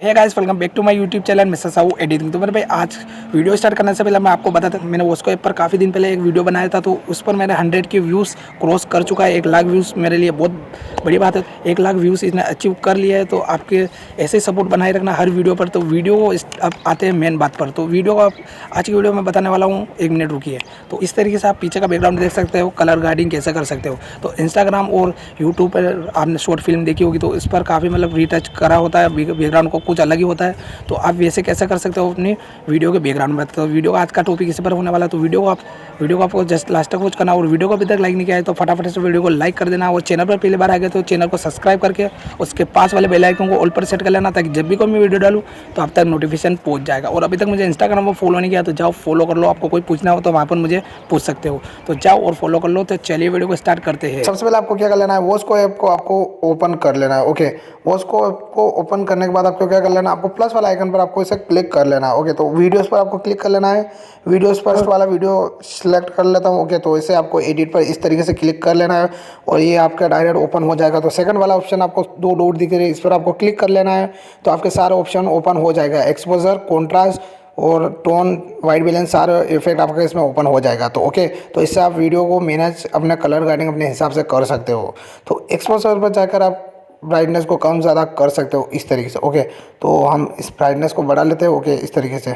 Hey guys, welcome back to my YouTube channel mister Sahu editing. तो मेरे भाई आज वीडियो स्टार्ट करने से पहले मैं आपको बताता मैंने Vsco ऐप पर काफ़ी दिन पहले एक वीडियो बनाया था, तो उस पर मैंने 100 के व्यूज़ क्रॉस कर चुका है। 1 लाख व्यूज़ मेरे लिए बहुत बड़ी बात है। 1 लाख व्यूज़ इसने अचीव कर लिया है। तो आपके ऐसे सपोर्ट बनाए रखना हर वीडियो पर। तो वीडियो अब आते हैं मेन बात पर। तो वीडियो को आज की वीडियो में बताने वाला हूँ, 1 मिनट रुकिए। तो इस तरीके से आप पीछे का बैकग्राउंड देख सकते हो, कलर ग्रेडिंग कैसे कर सकते हो। तो इंस्टाग्राम और यूट्यूब पर आपने शॉर्ट फिल्म देखी होगी, तो इस पर काफ़ी मतलब रीटच करा होता है, बैकग्राउंड को कुछ अलग ही होता है। तो आप वैसे कैसे कर सकते हो अपनी वीडियो के बैकग्राउंड में। तो वीडियो का आज का टॉपिक इसी पर होने वाला है। तो वीडियो को आपको जस्ट लास्ट तक वॉच करना, और वीडियो को अभी तक लाइक नहीं किया है तो फटाफट से वीडियो को लाइक कर देना, और चैनल पर पहली बार आ गए तो चैनल को सब्सक्राइब करके उसके पास वाले बेल आइकन को ऑल पर सेट कर लेना, ताकि जब भी कोई मैं वीडियो डालूँ तो आप तक नोटिफिकेशन पहुंच जाएगा। और अभी तक मुझे इंस्टाग्राम पर फॉलो नहीं किया तो जाओ फॉलो कर लो। आपको कोई पूछना हो तो वहाँ पर मुझे पूछ सकते हो, तो जाओ और फॉलो कर लो। तो चलिए वीडियो को स्टार्ट करते हैं। सबसे पहले आपको क्या कर लेना है, Vsco ऐप को आपको ओपन कर लेना है। ओके, Vsco ऐप को ओपन करने के बाद आपको क्या कर लेना है, आपको प्लस वाला आइकन पर आपको इसे क्लिक कर लेना है। ओके, तो वीडियोस पर आपको क्लिक कर लेना है। वीडियोस पर फर्स्ट वाला वीडियो सिलेक्ट कर लेता हूँ। ओके, तो इसे आपको एडिट पर इस तरीके से क्लिक कर लेना है और ये आपका डायरेक्ट ओपन हो जाएगा। तो सेकंड वाला ऑप्शन आपको 2 डॉट दिख रही है, इस पर आपको क्लिक कर लेना है। तो आपके सारे ऑप्शन ओपन हो जाएगा। एक्सपोजर, कॉन्ट्रास्ट और टोन, वाइट बैलेंस, सारे इफेक्ट आपका इसमें ओपन हो जाएगा। तो ओके, तो इससे आप वीडियो को मैनेज अपने कलर ग्रेडिंग अपने हिसाब से कर सकते हो। तो एक्सपोजर पर जाकर आप ब्राइटनेस को कम ज़्यादा कर सकते हो इस तरीके से। ओके, तो हम इस ब्राइटनेस को बढ़ा लेते हैं। ओके, इस तरीके से।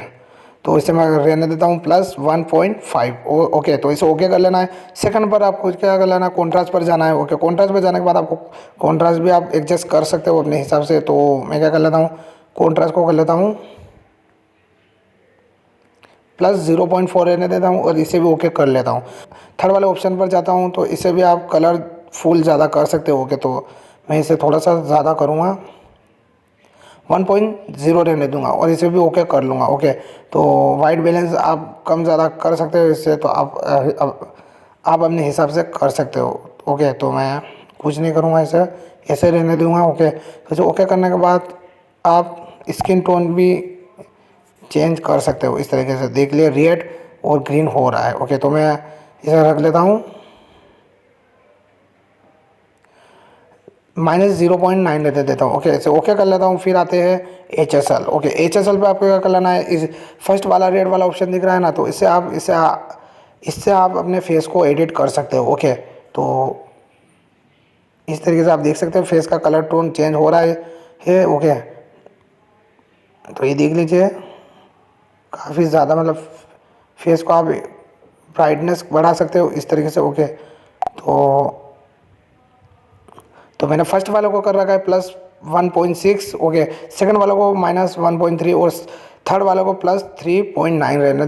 तो इसे मैं रहने देता हूँ +1.5। ओके, तो इसे ओके कर लेना है। सेकंड पर आपको क्या कर लेना है, कॉन्ट्रास्ट पर जाना है। ओके, कॉन्ट्रास्ट पर जाने के बाद आपको कॉन्ट्रास्ट भी आप एडजस्ट कर सकते हो अपने हिसाब से। तो मैं क्या कर लेता हूँ, कॉन्ट्रास्ट को कर लेता हूँ +0.4 रहने देता हूँ और इसे भी ओके कर लेता हूँ। थर्ड वाले ऑप्शन पर जाता हूँ, तो इसे भी आप कलर फुल ज़्यादा कर सकते हो। ओके, तो मैं इसे थोड़ा सा ज़्यादा करूँगा, 1.0 रहने दूंगा और इसे भी ओके कर लूँगा। ओके, तो वाइट बैलेंस आप कम ज़्यादा कर सकते हो इससे, तो आप अपने हिसाब से कर सकते हो। ओके, तो मैं कुछ नहीं करूँगा, इसे ऐसे रहने दूँगा। ओके, तो इसे ओके करने के बाद आप स्किन टोन भी चेंज कर सकते हो इस तरीके से। देख लिए रेड और ग्रीन हो रहा है। ओके, तो मैं इसे रख लेता हूँ -0.9 लेते देता हूँ। ओके, इसे ओके कर लेता हूँ। फिर आते हैं HSL। ओके, HSL पे आपको क्या कर लेना है, इस फर्स्ट वाला रेड वाला ऑप्शन दिख रहा है ना, तो इससे आप अपने फेस को एडिट कर सकते हो। ओके, तो इस तरीके से आप देख सकते हो फेस का कलर टोन चेंज हो रहा है। ओके, तो ये देख लीजिए, काफ़ी ज़्यादा मतलब फेस को आप ब्राइटनेस बढ़ा सकते हो इस तरीके से। ओके, तो मैंने फर्स्ट वाले को कर रखा है +1.6। ओके, सेकंड वाले को -1.3 और थर्ड वाले को +3.9 रहने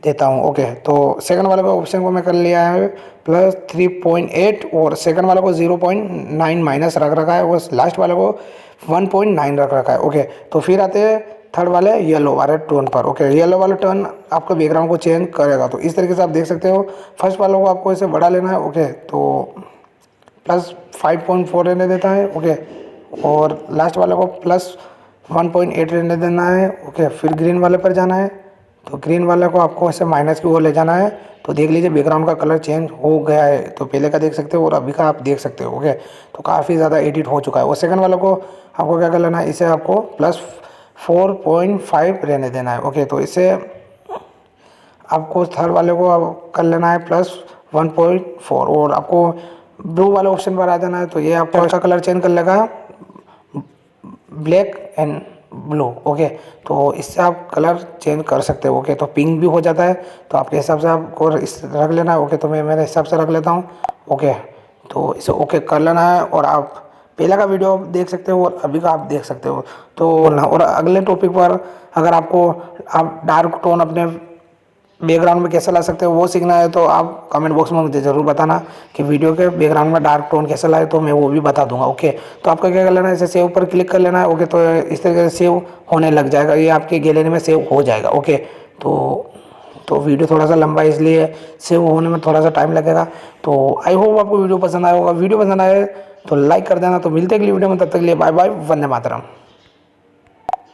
देता हूँ। ओके, तो सेकंड वाले को ऑप्शन को मैं कर लिया है +3.8 और सेकंड वाले को 0.9 माइनस रख रखा है और लास्ट वाले को 1.9 रख रखा है। ओके, तो फिर आते हैं थर्ड वाले येलो वाले टोन पर। ओके, येलो वाला टोन आपका बैकग्राउंड को चेंज करेगा। तो इस तरीके से आप देख सकते हो। फर्स्ट वालों को आपको इसे बढ़ा लेना है। ओके, तो +5.4 रहने देता है। ओके, और लास्ट वाले को +1.8 रहने देना है। ओके, फिर ग्रीन वाले पर जाना है। तो ग्रीन वाले को आपको ऐसे माइनस की ओर ले जाना है। तो देख लीजिए बैकग्राउंड का कलर चेंज हो गया है। तो पहले का देख सकते हो और अभी का आप देख सकते हो। ओके, तो काफ़ी ज़्यादा एडिट हो चुका है। और सेकंड वाले को आपको क्या कर लेना है, इसे आपको +4.5 रहने देना है। ओके, तो इसे आपको थर्ड वाले को आप कर लेना है +1.4 और आपको ब्लू वाले ऑप्शन पर आ जाना है। तो ये आपको इसका कलर चेंज कर लेगा, ब्लैक एंड ब्लू। ओके, तो इससे आप कलर चेंज कर सकते हो। ओके, तो पिंक भी हो जाता है। तो आपके हिसाब से आपको इस रख लेना है। ओके, तो मैं मेरे हिसाब से रख लेता हूँ। ओके, तो इसे ओके कर लेना है और आप पहले का वीडियो देख सकते हो और अभी का आप देख सकते हो। तो ना, और अगले टॉपिक पर अगर आपको आप डार्क टोन अपने बैकग्राउंड में कैसे ला सकते हो वो सीखना है, तो आप कमेंट बॉक्स में मुझे ज़रूर बताना कि वीडियो के बैकग्राउंड में डार्क टोन कैसे लाए, तो मैं वो भी बता दूंगा। ओके, तो आपका क्या कर लेना है, इसे सेव पर क्लिक कर लेना है। ओके, तो इस तरीके से सेव होने लग जाएगा, ये आपकी गैलरी में सेव हो जाएगा। ओके, तो वीडियो थोड़ा सा लंबा है इसलिए सेव होने में थोड़ा सा टाइम लगेगा। तो आई होप आपको वीडियो पसंद आया होगा। वीडियो पसंद आए तो लाइक कर देना। तो मिलते हैं अगली वीडियो में, तब तक के लिए बाय बाय, वंदे मातरम।